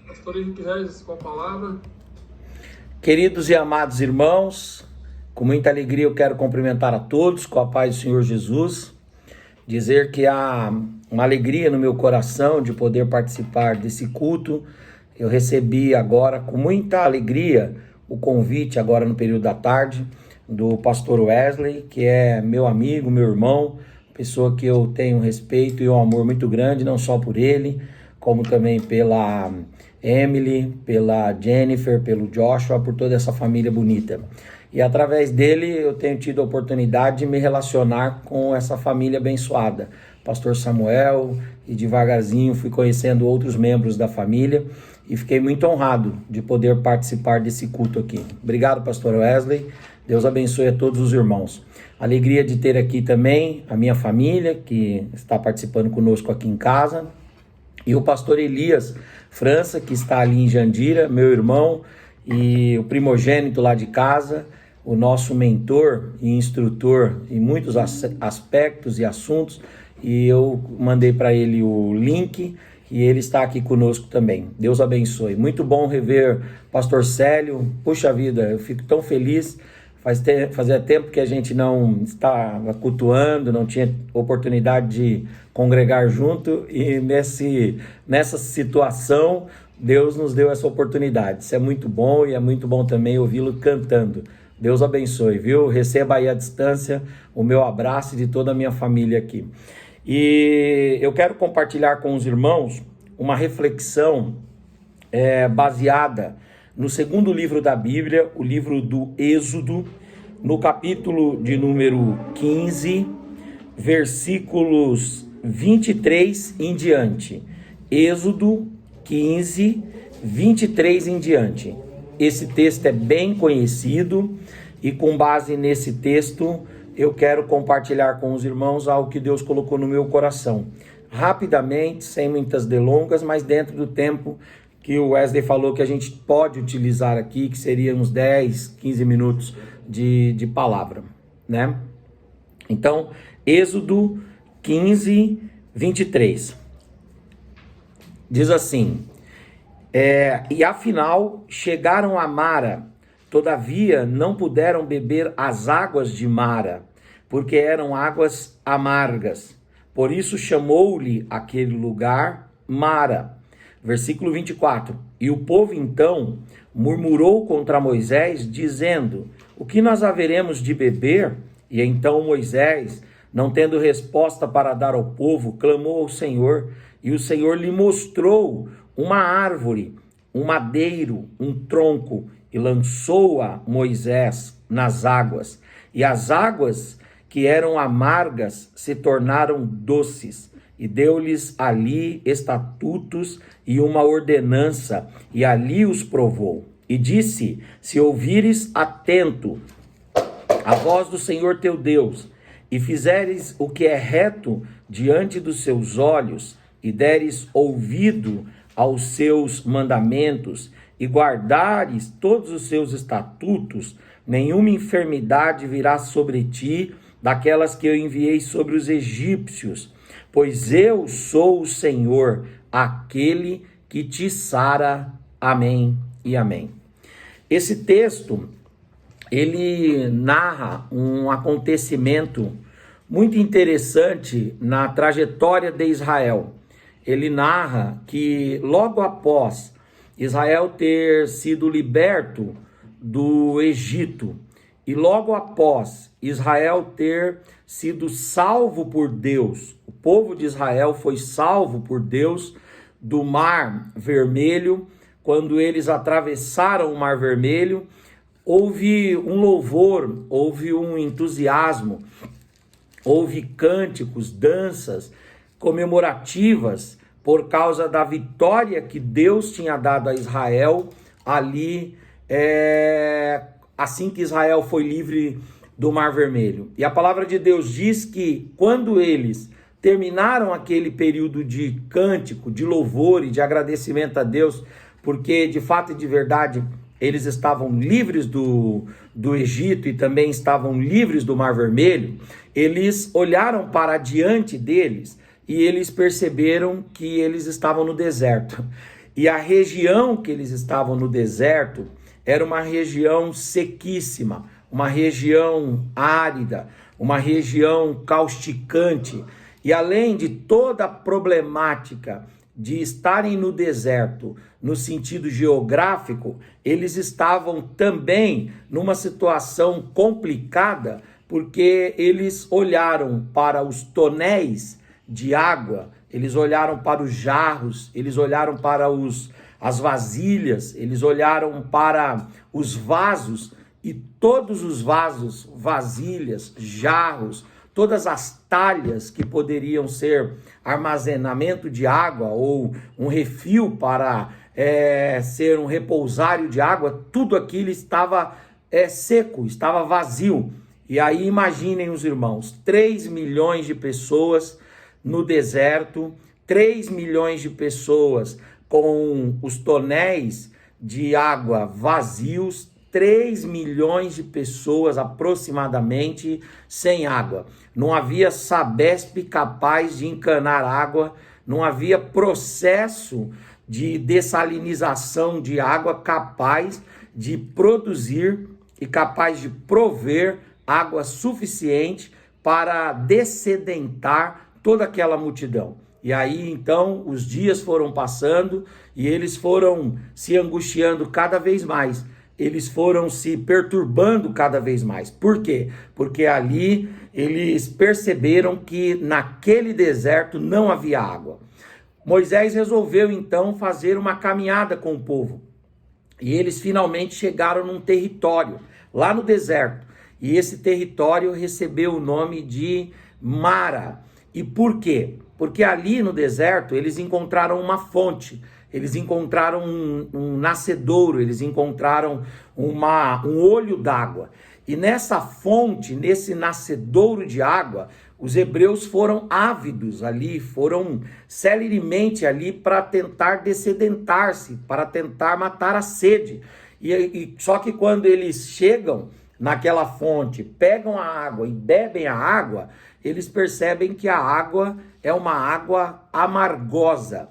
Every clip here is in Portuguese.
Pastor Henrique Regis, com a palavra. Queridos e amados irmãos, com muita alegria eu quero cumprimentar a todos com a paz do Senhor Jesus, dizer que há uma alegria no meu coração de poder participar desse culto. Eu recebi agora com muita alegria o convite agora no período da tarde do pastor Wesley, que é meu amigo, meu irmão, pessoa que eu tenho um respeito e um amor muito grande, não só por ele, como também pela Emily, pela Jennifer, pelo Joshua, por toda essa família bonita. E através dele eu tenho tido a oportunidade de me relacionar com essa família abençoada. Pastor Samuel, e devagarzinho fui conhecendo outros membros da família e fiquei muito honrado de poder participar desse culto aqui. Obrigado, pastor Wesley. Deus abençoe a todos os irmãos. Alegria de ter aqui também a minha família, que está participando conosco aqui em casa, e o pastor Elias França, que está ali em Jandira, meu irmão, e o primogênito lá de casa, o nosso mentor e instrutor em muitos aspectos e assuntos, e eu mandei para ele o link, e ele está aqui conosco também. Deus abençoe. Muito bom rever pastor Célio. Puxa vida, eu fico tão feliz. Fazia tempo que a gente não estava cultuando, não tinha oportunidade de congregar junto, e nessa situação Deus nos deu essa oportunidade. Isso é muito bom, e é muito bom também ouvi-lo cantando. Deus abençoe, viu? Receba aí à distância o meu abraço de toda a minha família aqui. E eu quero compartilhar com os irmãos uma reflexão baseada no segundo livro da Bíblia, o livro do Êxodo, no capítulo de número 15, versículos 23 em diante. Êxodo 15, 23 em diante. Esse texto é bem conhecido e com base nesse texto eu quero compartilhar com os irmãos algo que Deus colocou no meu coração. Rapidamente, sem muitas delongas, mas dentro do tempo que o Wesley falou que a gente pode utilizar aqui, que seria uns 10, 15 minutos de palavra, né? Então, Êxodo 15, 23. Diz assim: e afinal chegaram a Mara, todavia não puderam beber as águas de Mara, porque eram águas amargas. Por isso chamou-lhe aquele lugar Mara. Versículo 24. E o povo então murmurou contra Moisés, dizendo: o que nós haveremos de beber? E então Moisés, não tendo resposta para dar ao povo, clamou ao Senhor, e o Senhor lhe mostrou uma árvore, um madeiro, um tronco, e lançou-a Moisés nas águas. E as águas que eram amargas se tornaram doces, e deu-lhes ali estatutos e uma ordenança, e ali os provou. E disse: se ouvires atento a voz do Senhor teu Deus, e fizeres o que é reto diante dos seus olhos, e deres ouvido aos seus mandamentos, e guardares todos os seus estatutos, nenhuma enfermidade virá sobre ti, daquelas que eu enviei sobre os egípcios, pois eu sou o Senhor, aquele que te sara. Amém e amém. Esse texto, ele narra um acontecimento muito interessante na trajetória de Israel. Ele narra que logo após Israel ter sido liberto do Egito, e logo após Israel ter sido salvo por Deus, o povo de Israel foi salvo por Deus do Mar Vermelho. Quando eles atravessaram o Mar Vermelho, houve um louvor, houve um entusiasmo, houve cânticos, danças comemorativas por causa da vitória que Deus tinha dado a Israel ali, assim que Israel foi livre do Mar Vermelho. E a palavra de Deus diz que quando eles terminaram aquele período de cântico, de louvor e de agradecimento a Deus, porque de fato e de verdade eles estavam livres do Egito e também estavam livres do Mar Vermelho, eles olharam para diante deles e eles perceberam que eles estavam no deserto. E a região que eles estavam no deserto era uma região sequíssima, uma região árida, uma região causticante. E além de toda a problemática de estarem no deserto, no sentido geográfico, eles estavam também numa situação complicada, porque eles olharam para os tonéis de água, eles olharam para os jarros, eles olharam para as vasilhas, eles olharam para os vasos, e todos os vasos, vasilhas, jarros, todas as talhas que poderiam ser armazenamento de água ou um refil para ser um repousário de água, tudo aquilo estava seco, estava vazio. E aí imaginem os irmãos, 3 milhões de pessoas no deserto, 3 milhões de pessoas com os tonéis de água vazios, 3 milhões de pessoas aproximadamente sem água. Não havia Sabesp capaz de encanar água, não havia processo de dessalinização de água capaz de produzir e capaz de prover água suficiente para dessedentar toda aquela multidão. E aí então os dias foram passando e eles foram se angustiando cada vez mais. Eles foram se perturbando cada vez mais. Por quê? Porque ali eles perceberam que naquele deserto não havia água. Moisés resolveu então fazer uma caminhada com o povo. E eles finalmente chegaram num território, lá no deserto. E esse território recebeu o nome de Mara. E por quê? Porque ali no deserto eles encontraram uma fonte. Eles encontraram um nascedouro, eles encontraram um olho d'água. E nessa fonte, nesse nascedouro de água, os hebreus foram ávidos ali, foram celeremente ali para tentar dessedentar-se, para tentar matar a sede. Só que quando eles chegam naquela fonte, pegam a água e bebem a água, eles percebem que a água é uma água amargosa.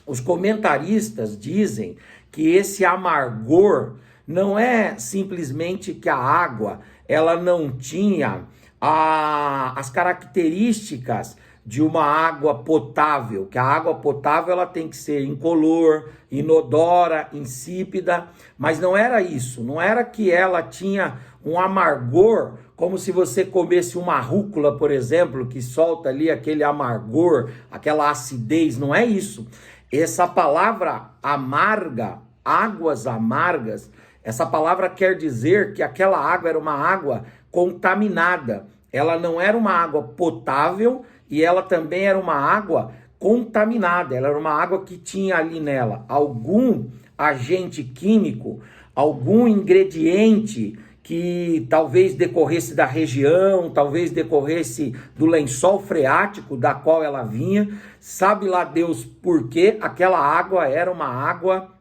Os comentaristas dizem que esse amargor não é simplesmente que a água ela não tinha as características de uma água potável, que a água potável ela tem que ser incolor, inodora, insípida, mas não era isso, não era que ela tinha um amargor, como se você comesse uma rúcula, por exemplo, que solta ali aquele amargor, aquela acidez, não é isso. Essa palavra amarga, águas amargas, essa palavra quer dizer que aquela água era uma água contaminada. Ela não era uma água potável e ela também era uma água contaminada. Ela era uma água que tinha ali nela algum agente químico, algum ingrediente que talvez decorresse da região, talvez decorresse do lençol freático da qual ela vinha. Sabe lá Deus por quê? Aquela água era uma água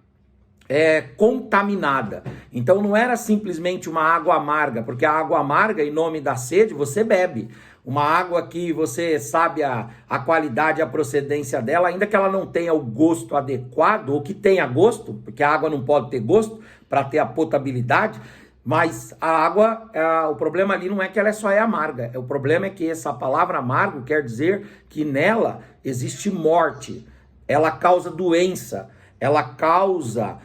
contaminada. Então não era simplesmente uma água amarga, porque a água amarga, em nome da sede, você bebe. Uma água que você sabe a qualidade e a procedência dela, ainda que ela não tenha o gosto adequado, ou que tenha gosto, porque a água não pode ter gosto para ter a potabilidade, mas a água, o problema ali não é que ela só é amarga, o problema é que essa palavra amargo quer dizer que nela existe morte, ela causa doença, ela causa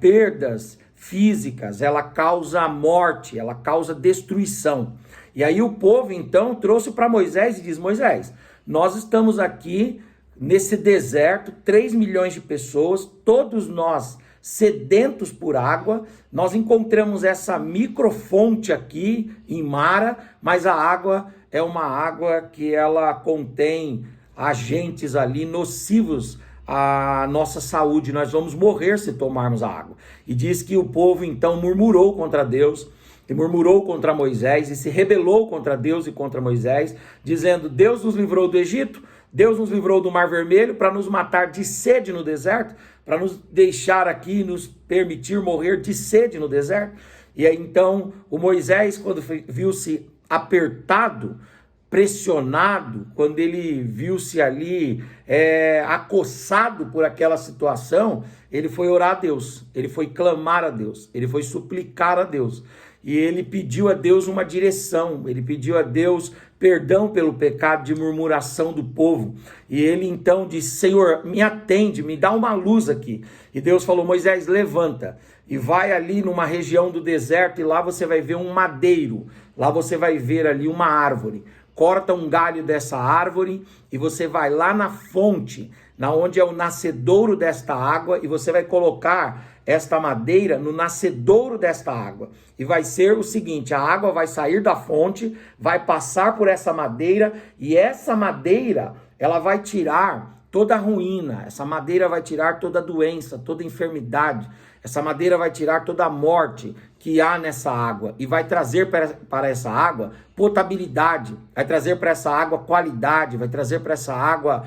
perdas físicas, ela causa morte, ela causa destruição. E aí o povo então trouxe para Moisés e diz: Moisés, nós estamos aqui nesse deserto, 3 milhões de pessoas, todos nós sedentos por água, nós encontramos essa microfonte aqui em Mara, mas a água é uma água que ela contém agentes ali nocivos à nossa saúde, nós vamos morrer se tomarmos a água. E diz que o povo então murmurou contra Deus, e murmurou contra Moisés, e se rebelou contra Deus e contra Moisés, dizendo: Deus nos livrou do Egito, Deus nos livrou do Mar Vermelho para nos matar de sede no deserto, para nos deixar aqui, nos permitir morrer de sede no deserto. E aí então o Moisés, quando viu-se apertado pressionado, quando ele viu-se ali acossado por aquela situação, ele foi orar a Deus, ele foi clamar a Deus, ele foi suplicar a Deus. E ele pediu a Deus uma direção, ele pediu a Deus perdão pelo pecado de murmuração do povo. E ele então disse: Senhor, me atende, me dá uma luz aqui. E Deus falou: Moisés, levanta e vai ali numa região do deserto e lá você vai ver um madeiro, lá você vai ver ali uma árvore. Corta um galho dessa árvore e você vai lá na fonte, na onde é o nascedouro desta água, e você vai colocar esta madeira no nascedouro desta água. E vai ser o seguinte: a água vai sair da fonte, vai passar por essa madeira, e essa madeira, ela vai tirar toda a ruína, essa madeira vai tirar toda a doença, toda a enfermidade, essa madeira vai tirar toda a morte que há nessa água e vai trazer para essa água potabilidade, vai trazer para essa água qualidade, vai trazer para essa água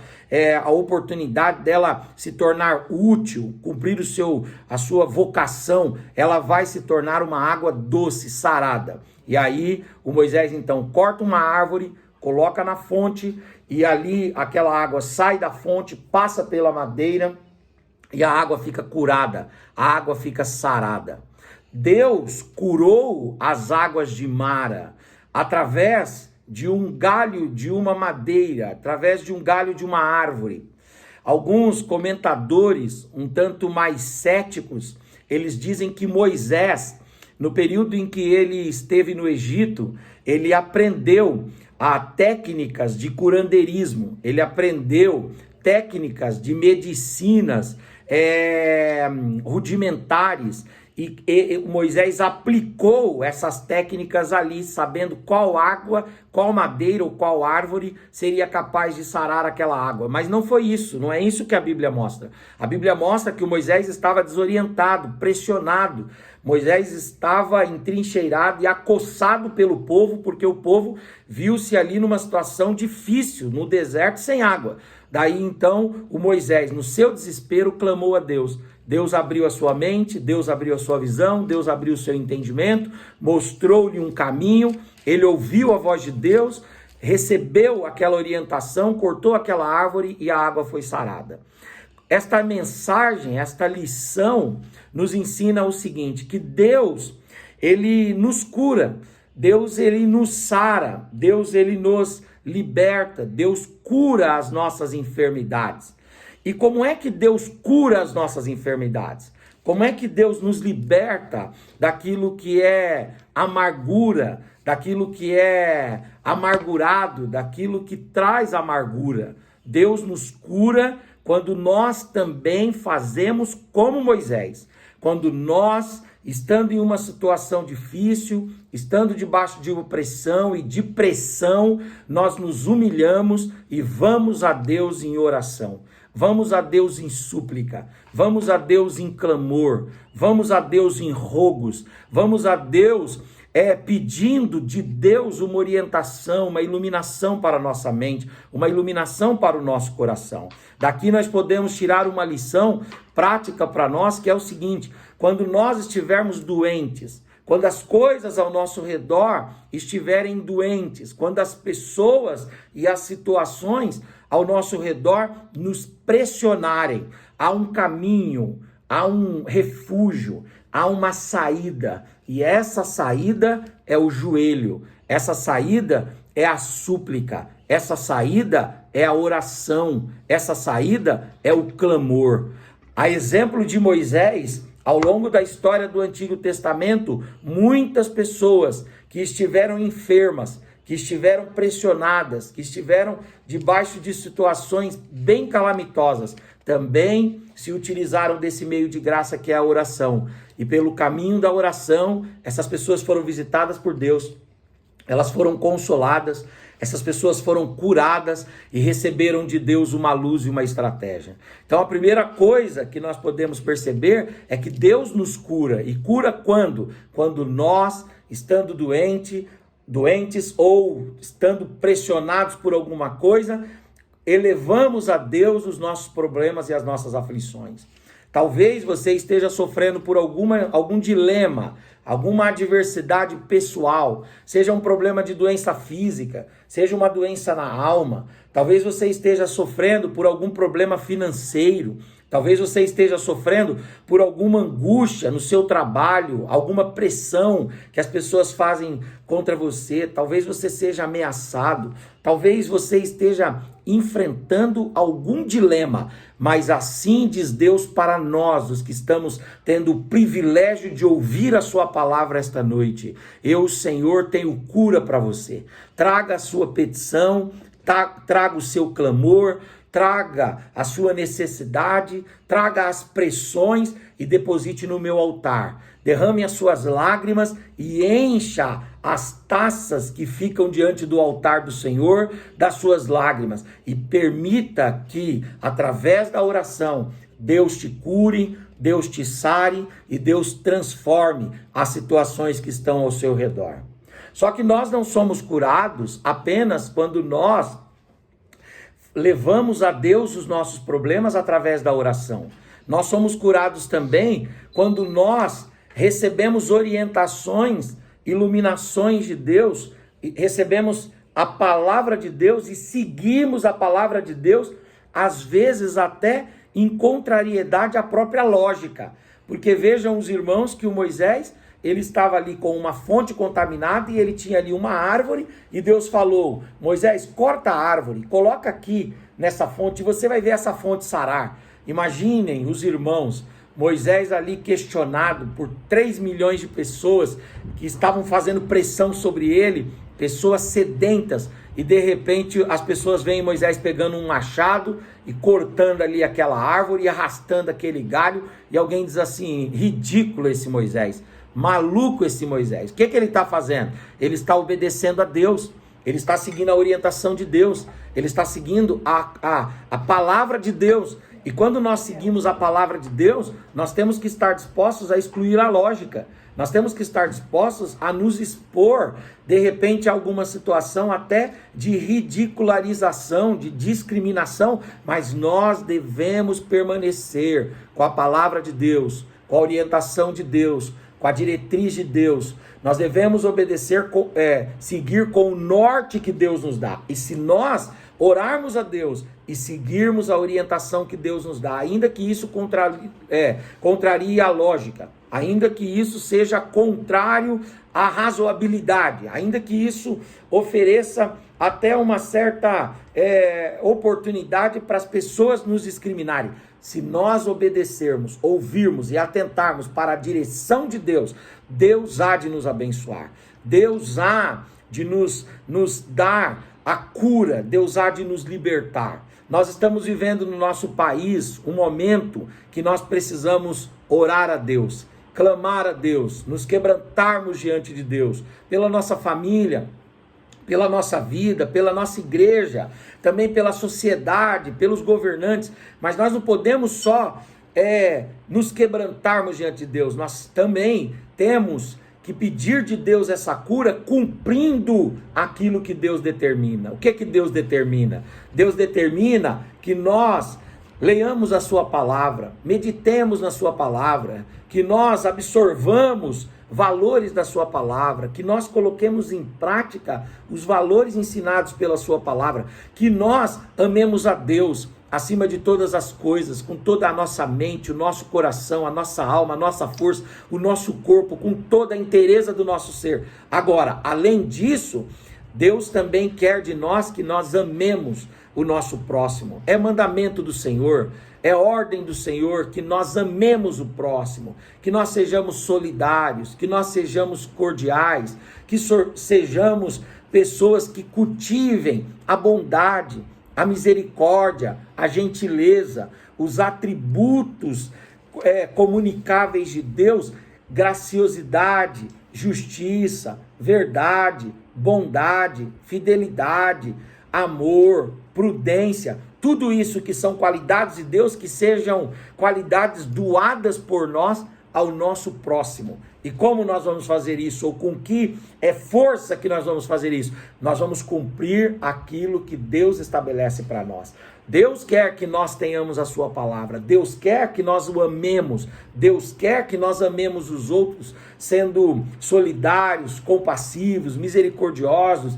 a oportunidade dela se tornar útil, cumprir a sua vocação. Ela vai se tornar uma água doce, sarada. E aí o Moisés então corta uma árvore, coloca na fonte, e ali aquela água sai da fonte, passa pela madeira, e a água fica curada, a água fica sarada. Deus curou as águas de Mara através de um galho de uma madeira, através de um galho de uma árvore. Alguns comentadores, um tanto mais céticos, eles dizem que Moisés, no período em que ele esteve no Egito, ele aprendeu técnicas de curandeirismo, ele aprendeu técnicas de medicinas rudimentares, e Moisés aplicou essas técnicas ali, sabendo qual água, qual madeira ou qual árvore seria capaz de sarar aquela água. Mas não foi isso, não é isso que a Bíblia mostra. A Bíblia mostra que o Moisés estava desorientado, pressionado. Moisés estava entrincheirado e acossado pelo povo, porque o povo viu-se ali numa situação difícil, no deserto, sem água. Daí então o Moisés, no seu desespero, clamou a Deus. Deus abriu a sua mente, Deus abriu a sua visão, Deus abriu o seu entendimento, mostrou-lhe um caminho, ele ouviu a voz de Deus, recebeu aquela orientação, cortou aquela árvore e a água foi sarada. Esta mensagem, esta lição nos ensina o seguinte, que Deus, ele nos cura, Deus, ele nos sara, Deus, ele nos liberta, Deus cura as nossas enfermidades. E como é que Deus cura as nossas enfermidades? Como é que Deus nos liberta daquilo que é amargura, daquilo que é amargurado, daquilo que traz amargura? Deus nos cura quando nós também fazemos como Moisés. Quando nós, estando em uma situação difícil, estando debaixo de opressão e de pressão, nós nos humilhamos e vamos a Deus em oração. Vamos a Deus em súplica, vamos a Deus em clamor, vamos a Deus em rogos, vamos a Deus pedindo de Deus uma orientação, uma iluminação para a nossa mente, uma iluminação para o nosso coração. Daqui nós podemos tirar uma lição prática para nós, que é o seguinte: quando nós estivermos doentes, quando as coisas ao nosso redor estiverem doentes, quando as pessoas e as situações ao nosso redor nos pressionarem, há um caminho, há um refúgio, há uma saída, e essa saída é o joelho, essa saída é a súplica, essa saída é a oração, essa saída é o clamor. A exemplo de Moisés, ao longo da história do Antigo Testamento, muitas pessoas que estiveram enfermas, que estiveram pressionadas, que estiveram debaixo de situações bem calamitosas, também se utilizaram desse meio de graça que é a oração. E pelo caminho da oração, essas pessoas foram visitadas por Deus, elas foram consoladas, essas pessoas foram curadas e receberam de Deus uma luz e uma estratégia. Então a primeira coisa que nós podemos perceber é que Deus nos cura. E cura quando? Quando nós, estando doentes ou estando pressionados por alguma coisa, elevamos a Deus os nossos problemas e as nossas aflições. Talvez você esteja sofrendo por algum dilema, alguma adversidade pessoal, seja um problema de doença física, seja uma doença na alma. Talvez você esteja sofrendo por algum problema financeiro. Talvez você esteja sofrendo por alguma angústia no seu trabalho, alguma pressão que as pessoas fazem contra você. Talvez você seja ameaçado. Talvez você esteja enfrentando algum dilema. Mas assim diz Deus para nós, os que estamos tendo o privilégio de ouvir a sua palavra esta noite. Eu, Senhor, tenho cura para você. Traga a sua petição, traga o seu clamor, traga a sua necessidade, traga as pressões e deposite no meu altar. Derrame as suas lágrimas e encha as taças que ficam diante do altar do Senhor das suas lágrimas. E permita que, através da oração, Deus te cure, Deus te sare e Deus transforme as situações que estão ao seu redor. Só que nós não somos curados apenas quando nós levamos a Deus os nossos problemas através da oração. Nós somos curados também quando nós recebemos orientações, iluminações de Deus, recebemos a palavra de Deus e seguimos a palavra de Deus, às vezes até em contrariedade à própria lógica. Porque vejam os irmãos que o Moisés, ele estava ali com uma fonte contaminada e ele tinha ali uma árvore e Deus falou: Moisés, corta a árvore, coloca aqui nessa fonte e você vai ver essa fonte sarar. Imaginem os irmãos, Moisés ali questionado por 3 milhões de pessoas que estavam fazendo pressão sobre ele, pessoas sedentas, e de repente as pessoas veem Moisés pegando um machado e cortando ali aquela árvore e arrastando aquele galho, e alguém diz assim: ridículo esse Moisés. Maluco esse Moisés. O que ele está fazendo? Ele está obedecendo a Deus. Ele está seguindo a orientação de Deus. Ele está seguindo a palavra de Deus. E quando nós seguimos a palavra de Deus, nós temos que estar dispostos a excluir a lógica. Nós temos que estar dispostos a nos expor, de repente, a alguma situação até de ridicularização, de discriminação, mas nós devemos permanecer com a palavra de Deus, com a orientação de Deus, com a diretriz de Deus. Nós devemos obedecer, seguir com o norte que Deus nos dá. E se nós orarmos a Deus e seguirmos a orientação que Deus nos dá, ainda que isso contrarie a lógica, ainda que isso seja contrário à razoabilidade, ainda que isso ofereça até uma certa oportunidade para as pessoas nos discriminarem, se nós obedecermos, ouvirmos e atentarmos para a direção de Deus, Deus há de nos abençoar, Deus há de nos dar a cura, Deus há de nos libertar. Nós estamos vivendo no nosso país um momento que nós precisamos orar a Deus, clamar a Deus, nos quebrantarmos diante de Deus, pela nossa família, pela nossa vida, pela nossa igreja, também pela sociedade, pelos governantes, mas nós não podemos só nos quebrantarmos diante de Deus, nós também temos que pedir de Deus essa cura cumprindo aquilo que Deus determina. O que Deus determina? Deus determina que nós leiamos a sua palavra, meditemos na sua palavra, que nós absorvamos valores da sua palavra, que nós coloquemos em prática os valores ensinados pela sua palavra, que nós amemos a Deus acima de todas as coisas, com toda a nossa mente, o nosso coração, a nossa alma, a nossa força, o nosso corpo, com toda a inteireza do nosso ser. Agora, além disso, Deus também quer de nós que nós amemos o nosso próximo. É mandamento do Senhor, é ordem do Senhor que nós amemos o próximo, que nós sejamos solidários, que nós sejamos cordiais, que sejamos pessoas que cultivem a bondade, a misericórdia, a gentileza, os atributos comunicáveis de Deus, graciosidade, justiça, verdade, bondade, fidelidade, amor, prudência, tudo isso que são qualidades de Deus, que sejam qualidades doadas por nós ao nosso próximo. E como nós vamos fazer isso? Ou com que força que nós vamos fazer isso? Nós vamos cumprir aquilo que Deus estabelece para nós. Deus quer que nós tenhamos a sua palavra. Deus quer que nós o amemos. Deus quer que nós amemos os outros, sendo solidários, compassivos, misericordiosos,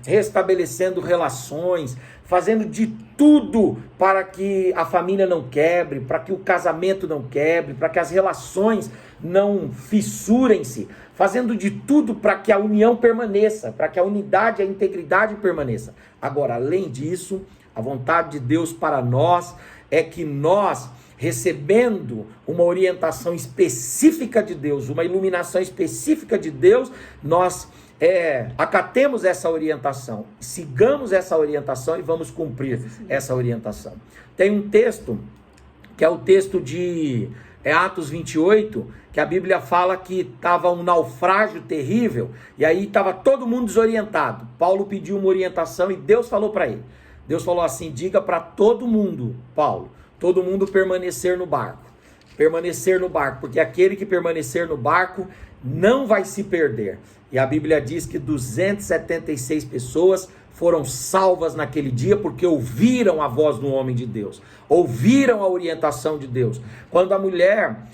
restabelecendo relações, fazendo de tudo para que a família não quebre, para que o casamento não quebre, para que as relações não fissurem-se, fazendo de tudo para que a união permaneça, para que a unidade e a integridade permaneça. Agora, além disso, a vontade de Deus para nós é que nós, recebendo uma orientação específica de Deus, uma iluminação específica de Deus, nós acatemos essa orientação, sigamos essa orientação e vamos cumprir essa orientação. Tem um texto, que é o texto de Atos 28, que a Bíblia fala que estava um naufrágio terrível, e aí estava todo mundo desorientado. Paulo pediu uma orientação e Deus falou para ele. Deus falou assim: diga para todo mundo, Paulo, todo mundo permanecer no barco. Permanecer no barco, porque aquele que permanecer no barco não vai se perder. E a Bíblia diz que 276 pessoas foram salvas naquele dia porque ouviram a voz do homem de Deus, ouviram a orientação de Deus. Quando a mulher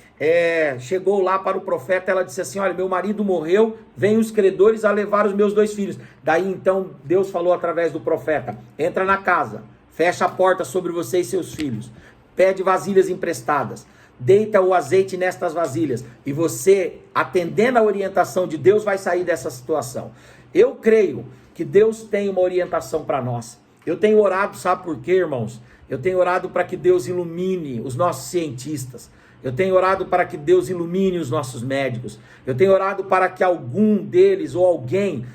chegou lá para o profeta, ela disse assim: olha, meu marido morreu, vem os credores a levar os meus 2 filhos. Daí então Deus falou através do profeta: entra na casa, fecha a porta sobre você e seus filhos, pede vasilhas emprestadas, deita o azeite nestas vasilhas, e você, atendendo a orientação de Deus, vai sair dessa situação. Eu creio que Deus tem uma orientação para nós. Eu tenho orado, sabe por quê, irmãos? Eu tenho orado para que Deus ilumine os nossos cientistas. Eu tenho orado para que Deus ilumine os nossos médicos. Eu tenho orado para que algum deles ou alguém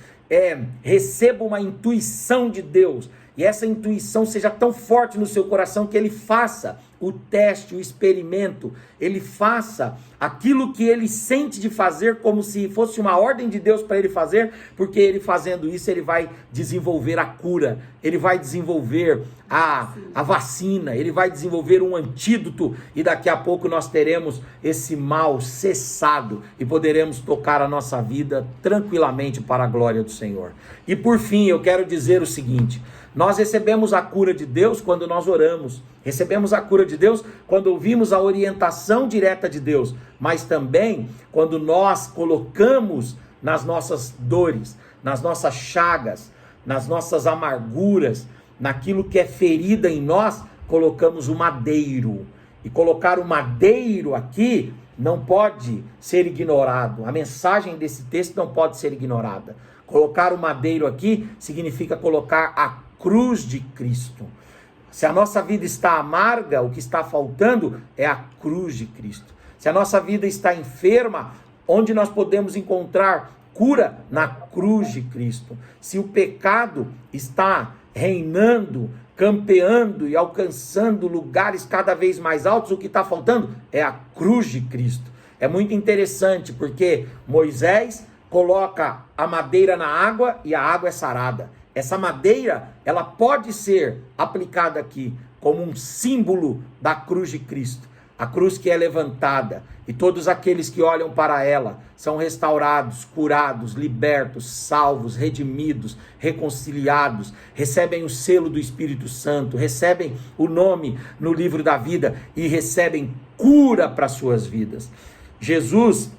receba uma intuição de Deus. E essa intuição seja tão forte no seu coração que ele faça o teste, o experimento, ele faça aquilo que ele sente de fazer como se fosse uma ordem de Deus para ele fazer, porque ele fazendo isso, ele vai desenvolver a cura, ele vai desenvolver a vacina, ele vai desenvolver um antídoto, e daqui a pouco nós teremos esse mal cessado e poderemos tocar a nossa vida tranquilamente para a glória do Senhor. E por fim, eu quero dizer o seguinte: nós recebemos a cura de Deus quando nós oramos, recebemos a cura de Deus quando ouvimos a orientação direta de Deus, mas também quando nós colocamos nas nossas dores, nas nossas chagas, nas nossas amarguras, naquilo que é ferida em nós, colocamos o madeiro. E colocar o madeiro aqui não pode ser ignorado. A mensagem desse texto não pode ser ignorada. Colocar o madeiro aqui significa colocar a cruz de Cristo. Se a nossa vida está amarga, o que está faltando é a cruz de Cristo. Se a nossa vida está enferma, onde nós podemos encontrar cura? Na cruz de Cristo. Se o pecado está reinando, campeando e alcançando lugares cada vez mais altos, o que está faltando é a cruz de Cristo. É muito interessante porque Moisés coloca a madeira na água e a água é sarada. Essa madeira, ela pode ser aplicada aqui como um símbolo da cruz de Cristo. A cruz que é levantada, e todos aqueles que olham para ela são restaurados, curados, libertos, salvos, redimidos, reconciliados, recebem o selo do Espírito Santo, recebem o nome no livro da vida e recebem cura para suas vidas. Jesus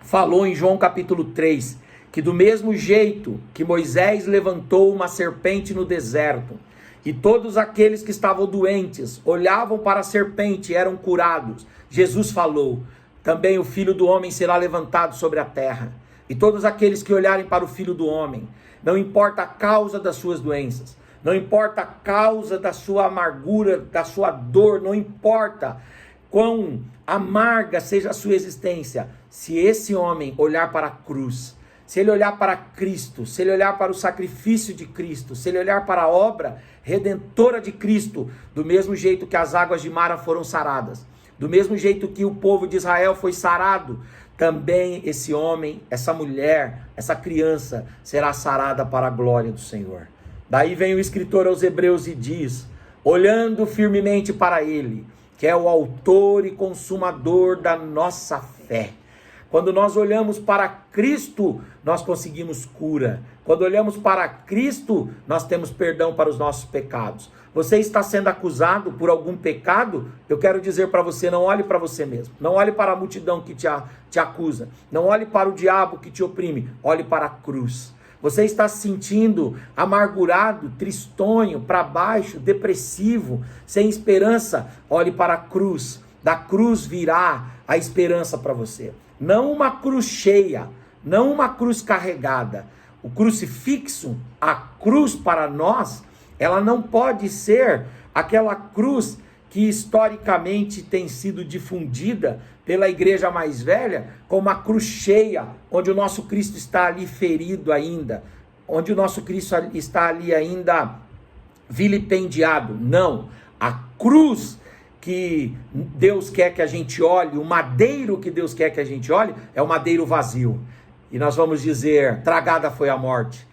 falou em João capítulo 3, que do mesmo jeito que Moisés levantou uma serpente no deserto, e todos aqueles que estavam doentes olhavam para a serpente e eram curados, Jesus falou: também o Filho do Homem será levantado sobre a terra, e todos aqueles que olharem para o Filho do Homem, não importa a causa das suas doenças, não importa a causa da sua amargura, da sua dor, não importa quão amarga seja a sua existência, se esse homem olhar para a cruz, se ele olhar para Cristo, se ele olhar para o sacrifício de Cristo, se ele olhar para a obra redentora de Cristo, do mesmo jeito que as águas de Mara foram saradas, do mesmo jeito que o povo de Israel foi sarado, também esse homem, essa mulher, essa criança será sarada para a glória do Senhor. Daí vem o escritor aos Hebreus e diz: olhando firmemente para ele, que é o autor e consumador da nossa fé. Quando nós olhamos para Cristo, nós conseguimos cura. Quando olhamos para Cristo, nós temos perdão para os nossos pecados. Você está sendo acusado por algum pecado? Eu quero dizer para você, não olhe para você mesmo. Não olhe para a multidão que te acusa. Não olhe para o diabo que te oprime. Olhe para a cruz. Você está se sentindo amargurado, tristonho, para baixo, depressivo, sem esperança? Olhe para a cruz. Da cruz virá a esperança para você. Não uma cruz cheia, não uma cruz carregada. O crucifixo, a cruz para nós, ela não pode ser aquela cruz que historicamente tem sido difundida pela igreja mais velha, como uma cruz cheia, onde o nosso Cristo está ali ferido ainda, onde o nosso Cristo está ali ainda vilipendiado. Não, a cruz que Deus quer que a gente olhe, o madeiro que Deus quer que a gente olhe, é o madeiro vazio. E nós vamos dizer, tragada foi a morte.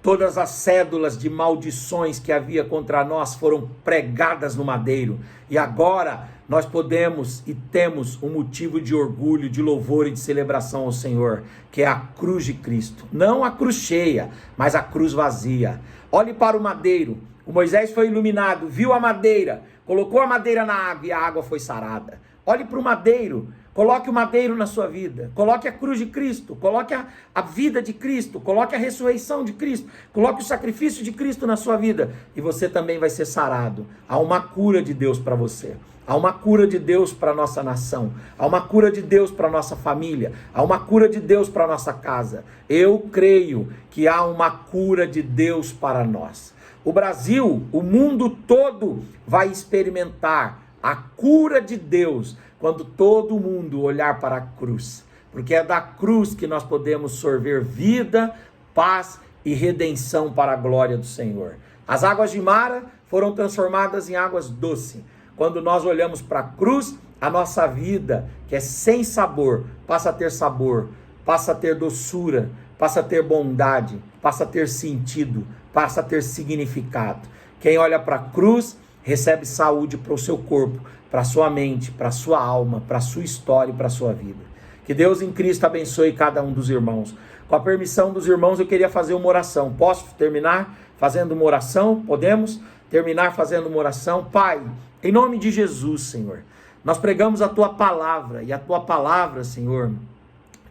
Todas as cédulas de maldições que havia contra nós foram pregadas no madeiro. E agora nós podemos e temos um motivo de orgulho, de louvor e de celebração ao Senhor, que é a cruz de Cristo. Não a cruz cheia, mas a cruz vazia. Olhe para o madeiro. O Moisés foi iluminado, viu a madeira, colocou a madeira na água e a água foi sarada. Olhe para o madeiro. Coloque o madeiro na sua vida, coloque a cruz de Cristo, coloque a vida de Cristo, coloque a ressurreição de Cristo, coloque o sacrifício de Cristo na sua vida e você também vai ser sarado. Há uma cura de Deus para você, há uma cura de Deus para a nossa nação, há uma cura de Deus para a nossa família, há uma cura de Deus para a nossa casa. Eu creio que há uma cura de Deus para nós. O Brasil, o mundo todo vai experimentar a cura de Deus quando todo mundo olhar para a cruz, porque é da cruz que nós podemos sorver vida, paz e redenção para a glória do Senhor. As águas de Mara foram transformadas em águas doces. Quando nós olhamos para a cruz, a nossa vida, que é sem sabor, passa a ter sabor, passa a ter doçura, passa a ter bondade, passa a ter sentido, passa a ter significado. Quem olha para a cruz recebe saúde para o seu corpo, para a sua mente, para a sua alma, para a sua história e para a sua vida. Que Deus em Cristo abençoe cada um dos irmãos. Com a permissão dos irmãos, eu queria fazer uma oração. Posso terminar fazendo uma oração? Podemos terminar fazendo uma oração? Pai, em nome de Jesus, Senhor, nós pregamos a Tua palavra, e a Tua palavra, Senhor,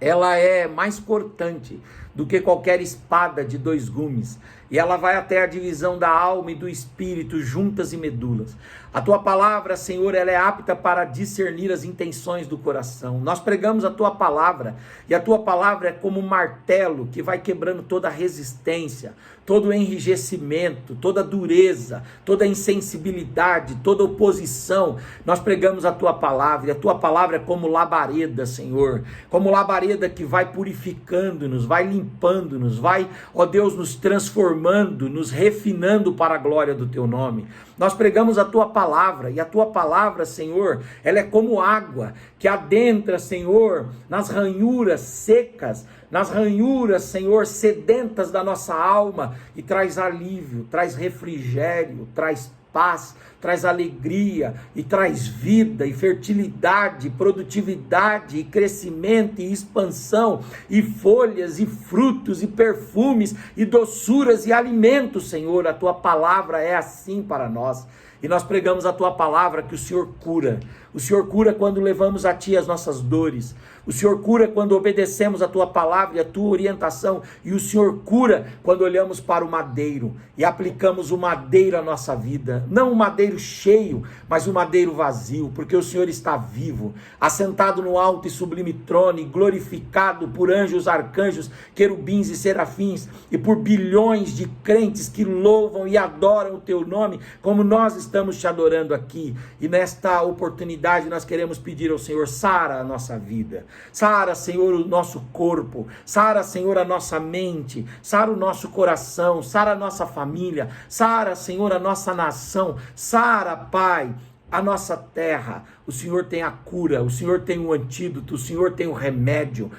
ela é mais cortante do que qualquer espada de 2 gumes, e ela vai até a divisão da alma e do espírito, juntas e medulas. A Tua palavra, Senhor, ela é apta para discernir as intenções do coração. Nós pregamos a Tua palavra, e a Tua palavra é como um martelo que vai quebrando toda a resistência, todo o enrijecimento, toda a dureza, toda a insensibilidade, toda a oposição. Nós pregamos a Tua palavra, e a Tua palavra é como labareda, Senhor, como labareda que vai purificando-nos, vai limpando-nos, vai, ó Deus, nos transformando, nos refinando para a glória do Teu nome. Nós pregamos a Tua palavra, e a Tua palavra, Senhor, ela é como água que adentra, Senhor, nas ranhuras secas, nas ranhuras, Senhor, sedentas da nossa alma, e traz alívio, traz refrigério, traz paz, traz alegria, e traz vida, e fertilidade, produtividade, e crescimento, e expansão, e folhas, e frutos, e perfumes, e doçuras, e alimentos, Senhor. A Tua palavra é assim para nós. E nós pregamos a Tua palavra que o Senhor cura. O Senhor cura quando levamos a Ti as nossas dores. O Senhor cura quando obedecemos a Tua palavra e a Tua orientação. E o Senhor cura quando olhamos para o madeiro e aplicamos o madeiro à nossa vida. Não o madeiro cheio, mas o madeiro vazio, porque o Senhor está vivo, assentado no alto e sublime trono, e glorificado por anjos, arcanjos, querubins e serafins, e por bilhões de crentes que louvam e adoram o Teu nome, como nós estamos Te adorando aqui. E nesta oportunidade nós queremos pedir ao Senhor, sara a nossa vida, sara, Senhor, o nosso corpo, sara, Senhor, a nossa mente, sara o nosso coração, sara a nossa família, sara, Senhor, a nossa nação, sara, Pai, a nossa terra. O Senhor tem a cura, o Senhor tem o antídoto, o Senhor tem o remédio.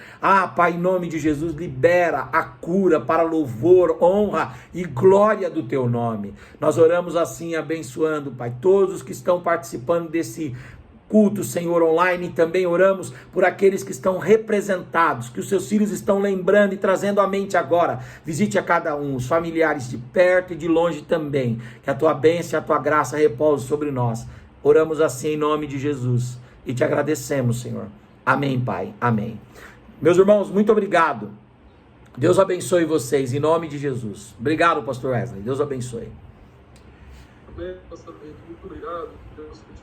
Pai, em nome de Jesus, libera a cura para louvor, honra e glória do Teu nome. Nós oramos assim, abençoando, Pai, todos que estão participando desse culto, Senhor, online. Também oramos por aqueles que estão representados, que os seus filhos estão lembrando e trazendo à mente agora. Visite a cada um, os familiares de perto e de longe também. Que a tua bênção e a tua graça repouse sobre nós. Oramos assim em nome de Jesus e te agradecemos, Senhor. Amém, Pai. Amém. Meus irmãos, muito obrigado. Deus abençoe vocês em nome de Jesus. Obrigado, pastor Wesley. Deus abençoe. Amém, pastor Henrique. Muito obrigado. Deus continue.